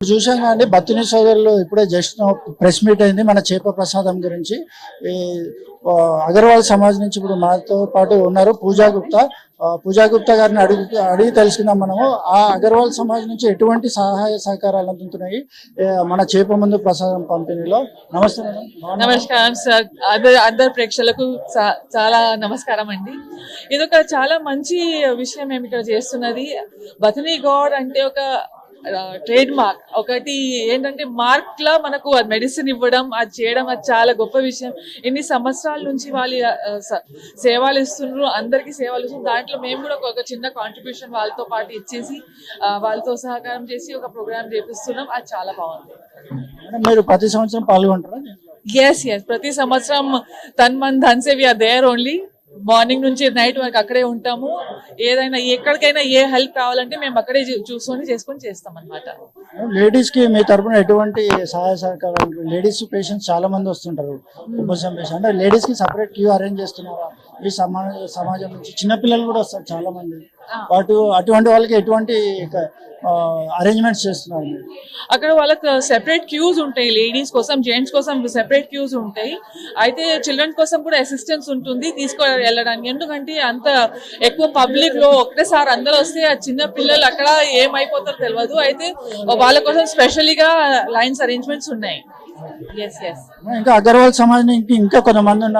చూసాం కానీ బత్తిని సోదరులు ఇప్పుడే జస్ట్ ప్రెస్ మీట్ అయింది మన చేప ప్రసాదం గురించి. ఈ అగర్వాల్ సమాజ్ నుంచి ఇప్పుడు మాతో పాటు ఉన్నారు పూజా గుప్తా గారిని అడిగి తెలుసుకుందాం మనము. ఆ అగర్వాల్ సమాజ్ నుంచి ఎటువంటి సహాయ సహకారాలు అందుతున్నాయి మన చేప ముందు ప్రసాదం పంపిణీలో? నమస్తే మేడం. నమస్కారం సార్. అందరు ప్రేక్షకులకు చాలా నమస్కారం అండి. ఇది ఒక చాలా మంచి విషయం మేము ఇక్కడ చేస్తున్నది. బథనీ గాడ్ అంటే ఒక ట్రేడ్ మార్క్, ఒకటి ఏంటంటే మార్క్ లా మనకు మెడిసిన్ ఇవ్వడం, అది చేయడం, అది చాలా గొప్ప విషయం. ఎన్ని సంవత్సరాల నుంచి వాళ్ళు సేవలు ఇస్తున్నారు, అందరికీ సేవలు ఇస్తున్నారు. దాంట్లో మేము కూడా ఒక చిన్న కాంట్రిబ్యూషన్ వాళ్ళతో పాటు ఇచ్చేసి వాళ్ళతో సహకారం చేసి ఒక ప్రోగ్రామ్ చేపిస్తున్నాం. అది చాలా బాగుంది. మీరు ప్రతి సంవత్సరం పాల్గొంటారా? ఎస్, ప్రతి సంవత్సరం తన్ మన్ ధన్ సే we are there only. Morning నుంచి నైట్ వరకు అక్కడే ఉంటాము. ఏదైనా ఎక్కడికైనా ఏ హెల్ప్ కావాలంటే మేము అక్కడే చేసుకొని చేస్తాం అన్నమాట. లేడీస్ కి మీ తరపున ఎటువంటి సహాయ సహకారాలు? లేడీస్ పేషెంట్స్ చాలా మంది వస్తుంటారు ఉపశం పేషెంట్, అంటే లేడీస్ కి సపరేట్ క్యూ అరేంజ్ చేస్తున్నారా? ఈ సమాజం నుంచి చిన్నపిల్లలు కూడా వస్తారు చాలా మంది, అటువంటి వాళ్ళకి ఎటువంటి అరేంజ్మెంట్స్ చేస్తున్నారు? అక్కడ వాళ్ళకి సెపరేట్ క్యూస్ ఉంటాయి. లేడీస్ కోసం, జెంట్స్ కోసం సెపరేట్ క్యూస్ ఉంటాయి. అయితే చిల్డ్రన్ కోసం కూడా అసిస్టెన్స్ ఉంటుంది తీసుకెళ్ళడానికి. ఎందుకంటే అంత ఎక్కువ పబ్లిక్ లో ఒకటేసారి అందరూ వస్తే ఆ చిన్న పిల్లలు అక్కడ ఏమైపోతారో తెలియదు. అయితే వాళ్ళ కోసం స్పెషల్గా లైన్స్ అరేంజ్మెంట్స్ ఉన్నాయి. ఇంకా అగర్వాల్ సమాజ్ నుంచి ఇంకా కొంతమంది ఉన్నారు.